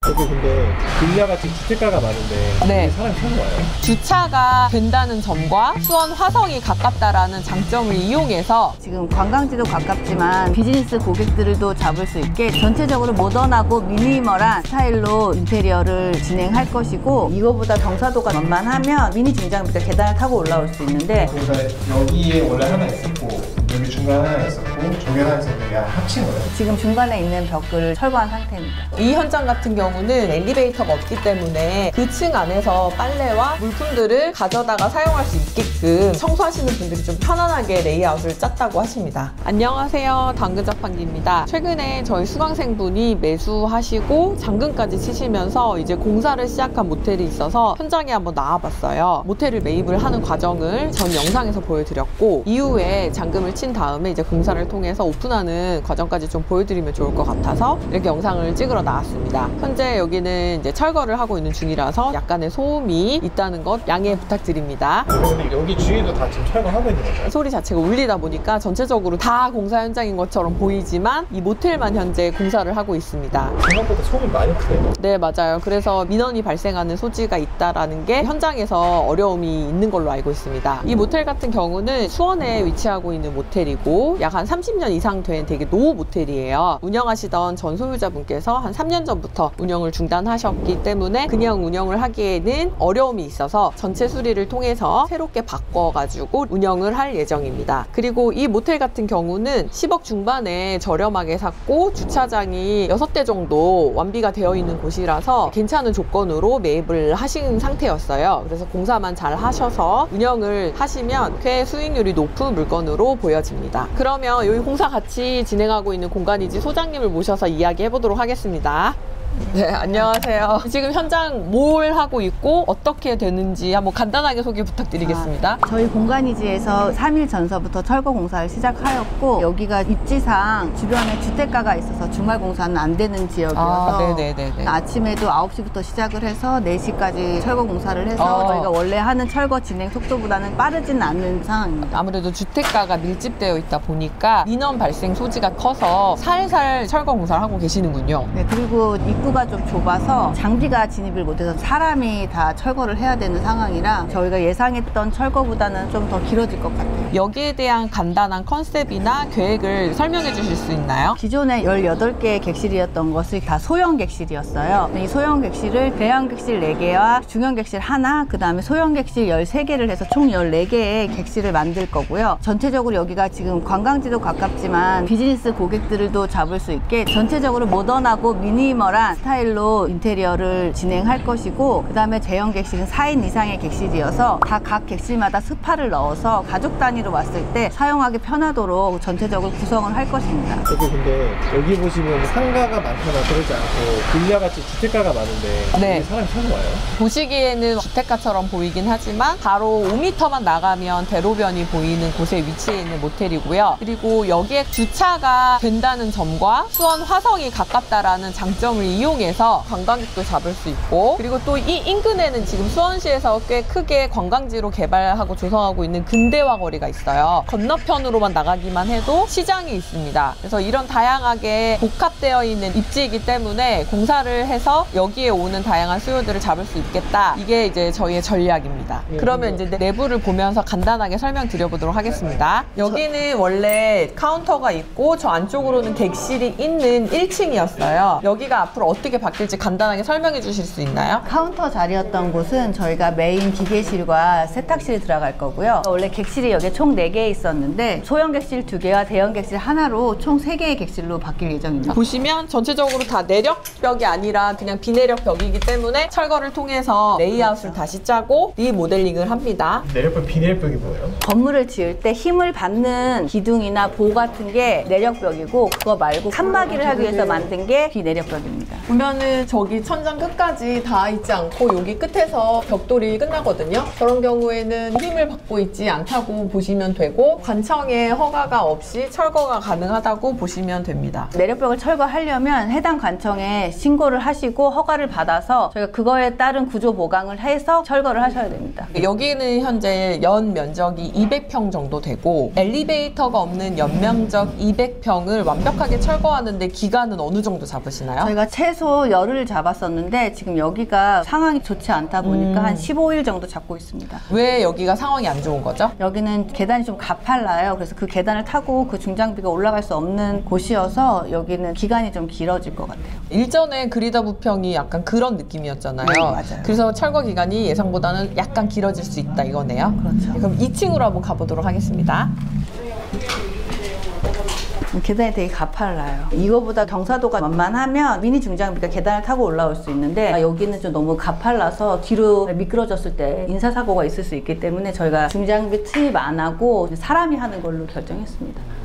여기 근데 빌라같이 주택가가 많은데 네. 사람이 처음 와요? 주차가 된다는 점과 수원 화성이 가깝다라는 장점을 이용해서 지금 관광지도 가깝지만 비즈니스 고객들도 잡을 수 있게 전체적으로 모던하고 미니멀한 스타일로 인테리어를 진행할 것이고, 이거보다 경사도가 만만하면 미니 중장비대 계단을 타고 올라올 수 있는데, 그러니까 여기에 원래 하나 있었고 여기 중간에 하나 있었고 저기 하나 있었는데 그냥 합친 거예요? 지금 중간에 있는 벽을 철거한 상태입니다. 이 현장 같은 경우는 엘리베이터가 없기 때문에 그 층 안에서 빨래와 물품들을 가져다가 사용할 수 있게끔 청소하시는 분들이 좀 편안하게 레이아웃을 짰다고 하십니다. 안녕하세요, 당근자판기입니다. 최근에 저희 수강생분이 매수하시고 잔금까지 치시면서 이제 공사를 시작한 모텔이 있어서 현장에 한번 나와봤어요. 모텔을 매입을 하는 과정을 전 영상에서 보여드렸고, 이후에 잔금을 친 다음에 이제 공사를 통해서 오픈하는 과정까지 좀 보여드리면 좋을 것 같아서 이렇게 영상을 찍으러 나왔습니다. 현재 여기는 이제 철거를 하고 있는 중이라서 약간의 소음이 있다는 것 양해 부탁드립니다. 근데 여기 주위도 다 지금 철거하고 있는 거죠? 소리 자체가 울리다 보니까 전체적으로 다 공사 현장인 것처럼 보이지만 이 모텔만 현재 공사를 하고 있습니다. 생각보다 소음이 많이 크네요. 네, 맞아요. 그래서 민원이 발생하는 소지가 있다라는 게 현장에서 어려움이 있는 걸로 알고 있습니다. 이 모텔 같은 경우는 수원에 위치하고 있는 모텔이고 약 한 30년 이상 된 되게 노후 모텔이에요. 운영하시던 전 소유자분께서 한 3년 전부터 운영을 중단하셨기 때문에 그냥 운영을 하기에는 어려움이 있어서 전체 수리를 통해서 새롭게 바꿔가지고 운영을 할 예정입니다. 그리고 이 모텔 같은 경우는 10억 중반에 저렴하게 샀고 주차장이 6대 정도 완비가 되어 있는 곳이라서 괜찮은 조건으로 매입을 하신 상태였어요. 그래서 공사만 잘 하셔서 운영을 하시면 꽤 수익률이 높은 물건으로 보여집니다. 그러면 여기 공사 같이 진행하고 있는 공간이지 소장님을 모셔서 이야기해 보도록 하겠습니다. 네, 안녕하세요. 지금 현장 뭘 하고 있고 어떻게 되는지 한번 간단하게 소개 부탁드리겠습니다. 저희 공간이지에서 3일 전서부터 철거 공사를 시작하였고, 여기가 입지상 주변에 주택가가 있어서 주말 공사는 안 되는 지역이어서 아침에도 9시부터 시작을 해서 4시까지 철거 공사를 해서 저희가 원래 하는 철거 진행 속도보다는 빠르지는 않는 상황입니다. 아무래도 주택가가 밀집되어 있다 보니까 민원 발생 소지가 커서 살살 철거 공사를 하고 계시는군요. 네, 그리고 입구가 좀 좁아서 장비가 진입을 못해서 사람이 다 철거를 해야 되는 상황이라 저희가 예상했던 철거보다는 좀 더 길어질 것 같아요. 여기에 대한 간단한 컨셉이나 계획을 설명해 주실 수 있나요? 기존에 18개의 객실이었던 것이 다 소형 객실이었어요. 이 소형 객실을 대형 객실 4개와 중형 객실 하나, 그 다음에 소형 객실 13개를 해서 총 14개의 객실을 만들 거고요. 전체적으로 여기가 지금 관광지도 가깝지만 비즈니스 고객들도 잡을 수 있게 전체적으로 모던하고 미니멀한 스타일로 인테리어를 진행할 것이고, 그 다음에 대형 객실은 4인 이상의 객실이어서 다 각 객실마다 스파를 넣어서 가족 단위로 왔을 때 사용하기 편하도록 전체적으로 구성을 할 것입니다. 여기 근데 여기 보시면 상가가 많거나 그러지 않고 빌라같이 주택가가 많은데 여기 사람이 처음 와요? 보시기에는 주택가처럼 보이긴 하지만 바로 5m만 나가면 대로변이 보이는 곳에 위치해 있는 모텔이고요. 그리고 여기에 주차가 된다는 점과 수원 화성이 가깝다라는 장점을 이용해서 관광객도 잡을 수 있고, 그리고 또 이 인근에는 지금 수원시에서 꽤 크게 관광지로 개발하고 조성하고 있는 근대화 거리가 있어요. 건너편으로만 나가기만 해도 시장이 있습니다. 그래서 이런 다양하게 복합되어 있는 입지이기 때문에 공사를 해서 여기에 오는 다양한 수요들을 잡을 수 있겠다. 이게 이제 저희의 전략입니다. 그러면 이제 내부를 보면서 간단하게 설명드려보도록 하겠습니다. 여기는 원래 카운터가 있고 저 안쪽으로는 객실이 있는 1층이었어요. 여기가 앞으로 어떻게 바뀔지 간단하게 설명해 주실 수 있나요? 카운터 자리였던 곳은 저희가 메인 기계실과 세탁실이 들어갈 거고요. 원래 객실이 여기 총 4개 있었는데 소형 객실 2개와 대형 객실 하나로 총 3개의 객실로 바뀔 예정입니다. 보시면 전체적으로 다 내력벽이 아니라 그냥 비내력벽이기 때문에 철거를 통해서 레이아웃을 다시 짜고 리모델링을 합니다. 내력벽, 비내력벽이 뭐예요? 건물을 지을 때 힘을 받는 기둥이나 보 같은 게 내력벽이고, 그거 말고 칸막이를 하기 위해서 만든 게 비내력벽입니다. 보면은 저기 천장 끝까지 닿아 있지 않고 여기 끝에서 벽돌이 끝나거든요. 그런 경우에는 힘을 받고 있지 않다고 보시면 되고, 관청에 허가가 없이 철거가 가능하다고 보시면 됩니다. 내력벽을 철거하려면 해당 관청에 신고를 하시고 허가를 받아서 저희가 그거에 따른 구조 보강을 해서 철거를 하셔야 됩니다. 여기는 현재 연 면적이 200평 정도 되고 엘리베이터가 없는 연면적 200평을 완벽하게 철거하는데 기간은 어느 정도 잡으시나요? 저희가 최소 열흘 잡았었는데 지금 여기가 상황이 좋지 않다 보니까 한 15일 정도 잡고 있습니다. 왜 여기가 상황이 안 좋은 거죠? 여기는 계단이 좀 가팔라요. 그래서 그 계단을 타고 그 중장비가 올라갈 수 없는 곳이어서 여기는 기간이 좀 길어질 것 같아요. 일전에 그리다 부평이 약간 그런 느낌이었잖아요. 네, 맞아요. 그래서 철거 기간이 예상보다는 약간 길어질 수 있다 이거네요. 그렇죠. 그럼 2층으로 한번 가보도록 하겠습니다. 계단이 되게 가팔라요. 이거보다 경사도가 만만하면 미니 중장비가 계단을 타고 올라올 수 있는데 여기는 좀 너무 가팔라서 뒤로 미끄러졌을 때 인사사고가 있을 수 있기 때문에 저희가 중장비 투입 안 하고 사람이 하는 걸로 결정했습니다.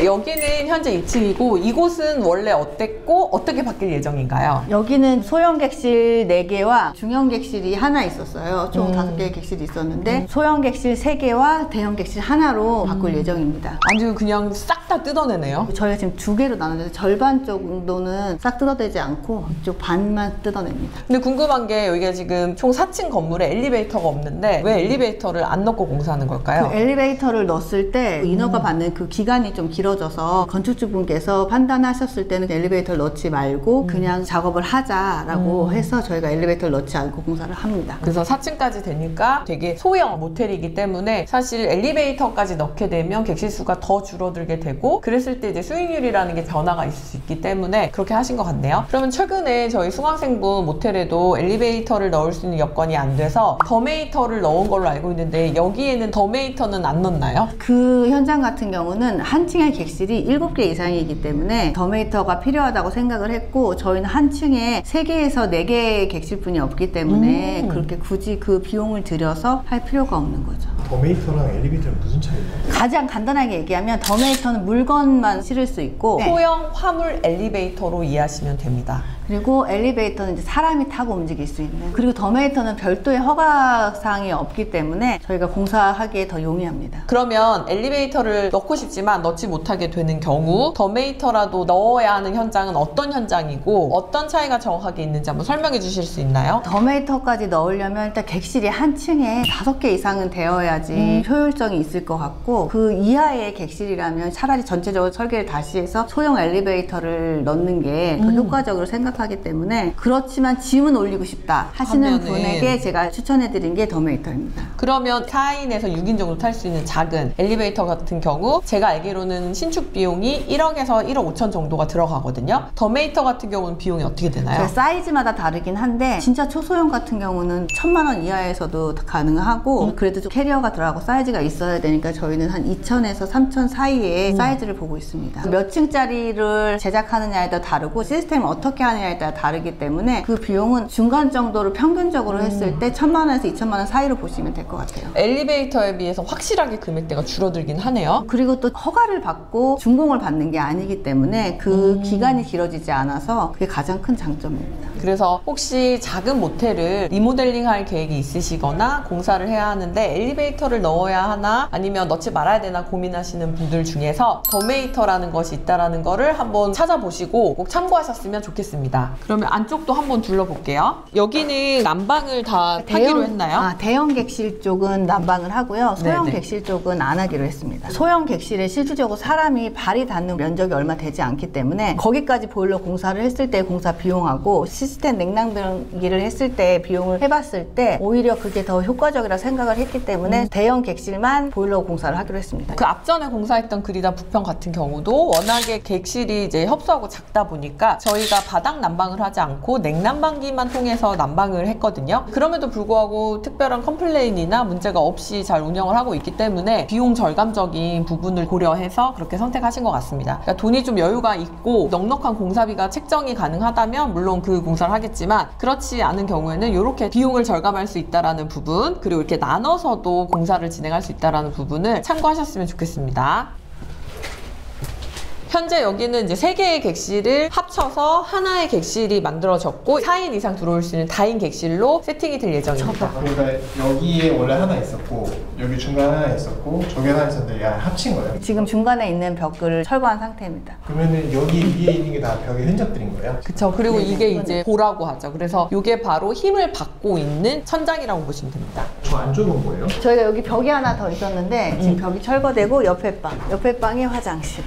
여기는 현재 2층이고 이곳은 원래 어땠고 어떻게 바뀔 예정인가요? 여기는 소형 객실 4개와 중형 객실이 하나 있었어요. 총 5개의 객실이 있었는데 소형 객실 3개와 대형 객실 하나로 바꿀 예정입니다. 아주 그냥 싹 다 뜯어내네요. 저희가 지금 2개로 나눠서 절반 정도는 싹 뜯어내지 않고 이쪽 반만 뜯어냅니다. 근데 궁금한 게 여기가 지금 총 4층 건물에 엘리베이터가 없는데 왜 엘리베이터를 안 넣고 공사하는 걸까요? 그 엘리베이터를 넣었을 때 인허가 받는 그 기간이 좀 길어져서 건축주분께서 판단하셨을 때는 엘리베이터를 넣지 말고 그냥 작업을 하자라고 해서 저희가 엘리베이터를 넣지 않고 공사를 합니다. 그래서 4층까지 되니까 되게 소형 모텔이기 때문에 사실 엘리베이터까지 넣게 되면 객실 수가 더 줄어들게 되고 그랬을 때 이제 수익률이라는 게 변화가 있을 수 있기 때문에 그렇게 하신 것 같네요. 그러면 최근에 저희 수강생분 모텔에도 엘리베이터를 넣을 수 있는 여건이 안 돼서 더메이터를 넣은 걸로 알고 있는데 여기에는 더메이터는 안 넣나요? 그 현장 같은 경우는 한 층에 객실이 7개 이상이기 때문에 더메이터가 필요하다고 생각을 했고 저희는 한 층에 3개에서 4개의 객실뿐이 없기 때문에 그렇게 굳이 그 비용을 들여서 할 필요가 없는 거죠. 더메이터랑 엘리베이터는 무슨 차이인가요? 가장 간단하게 얘기하면 더메이터는 물건만 실을 수 있고 소형 화물 엘리베이터로 이해하시면 됩니다. 그리고 엘리베이터는 이제 사람이 타고 움직일 수 있는, 그리고 더메이터는 별도의 허가사항이 없기 때문에 저희가 공사하기에 더 용이합니다. 그러면 엘리베이터를 넣고 싶지만 넣지 못하게 되는 경우 더메이터라도 넣어야 하는 현장은 어떤 현장이고 어떤 차이가 정확하게 있는지 한번 설명해 주실 수 있나요? 더메이터까지 넣으려면 일단 객실이 한 층에 5개 이상은 되어야지 효율성이 있을 것 같고, 그 이하의 객실이라면 차라리 전체적으로 설계를 다시 해서 소형 엘리베이터를 넣는 게 더 효과적으로 생각하기 때문에, 그렇지만 짐은 올리고 싶다 하시는 하면은 분에게 제가 추천해드린 게 더메이터입니다. 그러면 4인에서 6인 정도 탈 수 있는 작은 엘리베이터 같은 경우 제가 알기로는 신축 비용이 1억에서 1억 5천 정도가 들어가거든요. 더메이터 같은 경우는 비용이 어떻게 되나요? 사이즈마다 다르긴 한데 진짜 초소형 같은 경우는 1,000만 원 이하에서도 가능하고, 그래도 좀 캐리어가 들어가고 사이즈가 있어야 되니까 저희는 한 2,000에서 3,000 사이에 사이즈를 보고 있습니다. 몇 층짜리를 제작하느냐에 따라 다르고 시스템을 어떻게 하느냐에 따라 다르기 때문에 그 비용은 중간 정도로 평균적으로 했을 때 1,000만 원에서 2,000만 원 사이로 보시면 될 것 같아요. 엘리베이터에 비해서 확실하게 금액대가 줄어들긴 하네요. 그리고 또 허가를 받고 준공을 받는 게 아니기 때문에 그 기간이 길어지지 않아서 그게 가장 큰 장점입니다. 그래서 혹시 작은 모텔을 리모델링 할 계획이 있으시거나 공사를 해야 하는데 엘리베이터를 넣어야 하나 아니면 넣지 말아야 되나 고민하시는 분들 중에서 더메이터라는 것이 있다는 거를 한번 찾아보시고 꼭 참고하셨으면 좋겠습니다. 그러면 안쪽도 한번 둘러볼게요. 여기는 난방을 다 하기로 했나요? 대형 객실 쪽은 난방을 하고요. 소형 네네. 객실 쪽은 안 하기로 했습니다. 소형 객실에 실질적으로 사람이 발이 닿는 면적이 얼마 되지 않기 때문에 거기까지 보일러 공사를 했을 때 공사 비용하고 시스템 냉난방기를 했을 때 비용을 해봤을 때 오히려 그게 더 효과적이라 생각을 했기 때문에 대형 객실만 보일러 공사를 하기로 했습니다. 그 앞전에 공사했던 그리다 부평 같은 경우도 워낙에 객실이 이제 협소하고 작다 보니까 저희가 바닥 난방을 하지 않고 냉난방기만 통해서 난방을 했거든요. 그럼에도 불구하고 특별한 컴플레인이나 문제가 없이 잘 운영을 하고 있기 때문에 비용 절감적인 부분을 고려해서 그렇게 선택하신 것 같습니다. 그러니까 돈이 좀 여유가 있고 넉넉한 공사비가 책정이 가능하다면 물론 그 공사를 하겠지만, 그렇지 않은 경우에는 이렇게 비용을 절감할 수 있다는 부분, 그리고 이렇게 나눠서도 공사를 진행할 수 있다는 부분을 참고하셨으면 좋겠습니다. 현재 여기는 이제 3개의 객실을 합쳐서 하나의 객실이 만들어졌고 4인 이상 들어올 수 있는 다인 객실로 세팅이 될 예정입니다. 그러니까 여기에 원래 하나 있었고 여기 중간에 하나 있었고 저기 하나 있었는데 얘가 합친 거예요? 지금 중간에 있는 벽을 철거한 상태입니다. 그러면은 여기 위에 있는 게 다 벽의 흔적들인 거예요? 그쵸. 그리고 네, 이게 네. 이제 보라고 하죠. 그래서 이게 바로 힘을 받고 있는 천장이라고 보시면 됩니다. 저 안쪽은 뭐예요? 저희가 여기 벽이 하나 더 있었는데 지금 벽이 철거되고 옆에 방이 화장실.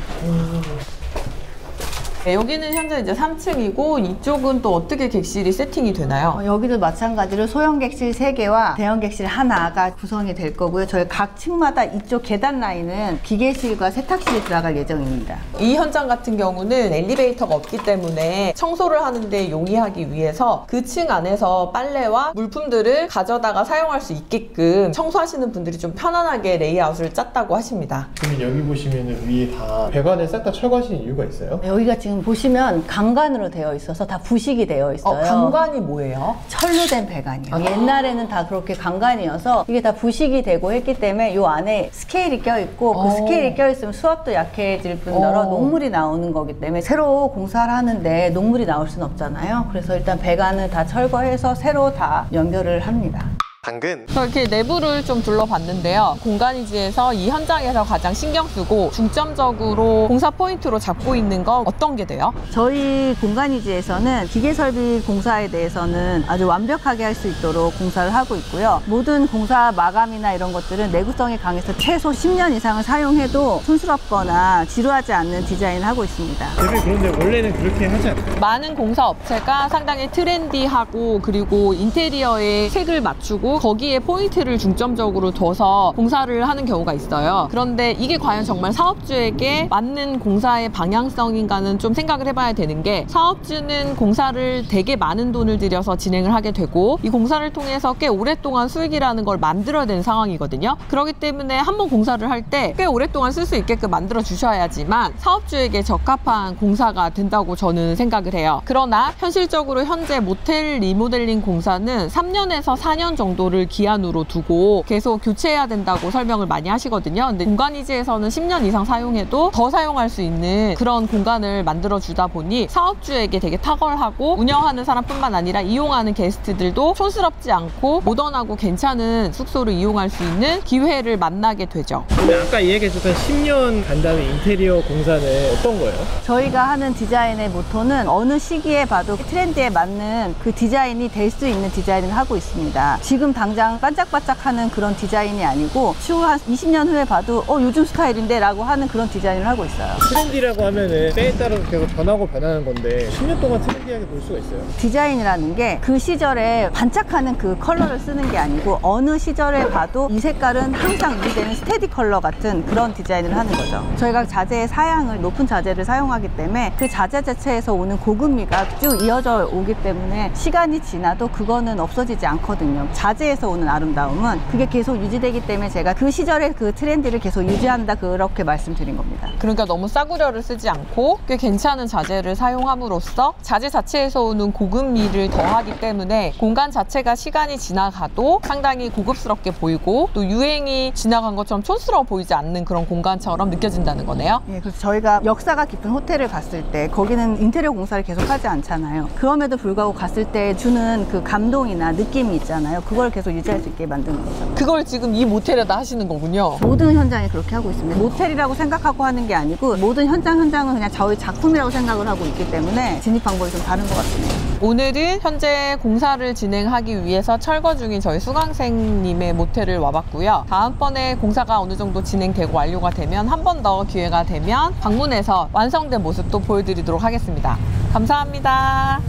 네, 여기는 현재 이제 3층이고 이쪽은 또 어떻게 객실이 세팅이 되나요? 여기도 마찬가지로 소형 객실 3개와 대형 객실 하나가 구성이 될 거고요. 저희 각 층마다 이쪽 계단 라인은 기계실과 세탁실이 들어갈 예정입니다. 이 현장 같은 경우는 엘리베이터가 없기 때문에 청소를 하는데 용이하기 위해서 그 층 안에서 빨래와 물품들을 가져다가 사용할 수 있게끔 청소하시는 분들이 좀 편안하게 레이아웃을 짰다고 하십니다. 그러면 여기 보시면 위에 다 배관을 싹 다 철거하신 이유가 있어요? 여기가 지금 보시면 강관으로 되어 있어서 다 부식이 되어 있어요. 강관이 뭐예요? 철로 된 배관이요. 옛날에는 다 그렇게 강관이어서 이게 다 부식이 되고 했기 때문에 이 안에 스케일이 껴있고 그 스케일이 껴있으면 수압도 약해질 뿐더러 녹물이 나오는 거기 때문에 새로 공사를 하는데 녹물이 나올 수는 없잖아요. 그래서 일단 배관을 다 철거해서 새로 다 연결을 합니다. 당근. 이렇게 내부를 좀 둘러봤는데요. 공간이지에서 이 현장에서 가장 신경 쓰고 중점적으로 공사 포인트로 잡고 있는 거 어떤 게 돼요? 저희 공간이지에서는 기계설비 공사에 대해서는 아주 완벽하게 할 수 있도록 공사를 하고 있고요. 모든 공사 마감이나 이런 것들은 내구성이 강해서 최소 10년 이상을 사용해도 촌스럽거나 지루하지 않는 디자인을 하고 있습니다. 대표님 그런데 원래는 그렇게 하지 않나요? 많은 공사 업체가 상당히 트렌디하고 그리고 인테리어에 색을 맞추고 거기에 포인트를 중점적으로 둬서 공사를 하는 경우가 있어요. 그런데 이게 과연 정말 사업주에게 맞는 공사의 방향성인가는 좀 생각을 해봐야 되는 게, 사업주는 공사를 되게 많은 돈을 들여서 진행을 하게 되고 이 공사를 통해서 꽤 오랫동안 수익이라는 걸 만들어야 되는 상황이거든요. 그렇기 때문에 한번 공사를 할 때 꽤 오랫동안 쓸 수 있게끔 만들어 주셔야지만 사업주에게 적합한 공사가 된다고 저는 생각을 해요. 그러나 현실적으로 현재 모텔 리모델링 공사는 3년에서 4년 정도를 기한으로 두고 계속 교체해야 된다고 설명을 많이 하시거든요. 근데 공간이지에서는 10년 이상 사용해도 더 사용할 수 있는 그런 공간을 만들어 주다 보니 사업주에게 되게 탁월하고 운영하는 사람뿐만 아니라 이용하는 게스트들도 촌스럽지 않고 모던하고 괜찮은 숙소를 이용할 수 있는 기회를 만나게 되죠. 근데 아까 이야기해줬던 10년 간 다음에 인테리어 공사는 어떤 거예요? 저희가 하는 디자인의 모토는 어느 시기에 봐도 트렌드에 맞는 그 디자인이 될 수 있는 디자인을 하고 있습니다. 지금 당장 반짝반짝하는 그런 디자인이 아니고 추후 한 20년 후에 봐도 요즘 스타일인데 라고 하는 그런 디자인을 하고 있어요. 트렌디라고 하면은 때에 따라서 계속 변하고 변하는 건데 10년 동안 트렌디하게 볼 수가 있어요. 디자인이라는 게 그 시절에 반짝하는 그 컬러를 쓰는 게 아니고 어느 시절에 봐도 이 색깔은 항상 유지되는 스테디 컬러 같은 그런 디자인을 하는 거죠. 저희가 자재의 사양을 높은 자재를 사용하기 때문에 그 자재 자체에서 오는 고급미가 쭉 이어져 오기 때문에 시간이 지나도 그거는 없어지지 않거든요. 자재에서 오는 아름다움은 그게 계속 유지되기 때문에 제가 그 시절의 그 트렌디를 계속 유지한다 그렇게 말씀드린 겁니다. 그러니까 너무 싸구려를 쓰지 않고 꽤 괜찮은 자재를 사용함으로써 자재 자체에서 오는 고급미를 더하기 때문에 공간 자체가 시간이 지나가도 상당히 고급스럽게 보이고 또 유행이 지나간 것처럼 촌스러워 보이지 않는 그런 공간처럼 느껴진다는 거네요. 예, 그래서 저희가 역사가 깊은 호텔을 갔을 때 거기는 인테리어 공사를 계속 하지 않잖아요. 그럼에도 불구하고 갔을 때 주는 그 감동이나 느낌이 있잖아요. 그걸 계속 유지할 수 있게 만드는 거죠. 그걸 지금 이 모텔에다 하시는 거군요. 모든 현장이 그렇게 하고 있습니다. 모텔이라고 생각하고 하는 게 아니고 모든 현장은 그냥 저희 작품이라고 생각을 하고 있기 때문에 진입 방법이 좀 다른 것 같습니다. 오늘은 현재 공사를 진행하기 위해서 철거 중인 저희 수강생님의 모텔을 와봤고요. 다음번에 공사가 어느 정도 진행되고 완료가 되면 한 번 더 기회가 되면 방문해서 완성된 모습도 보여드리도록 하겠습니다. 감사합니다.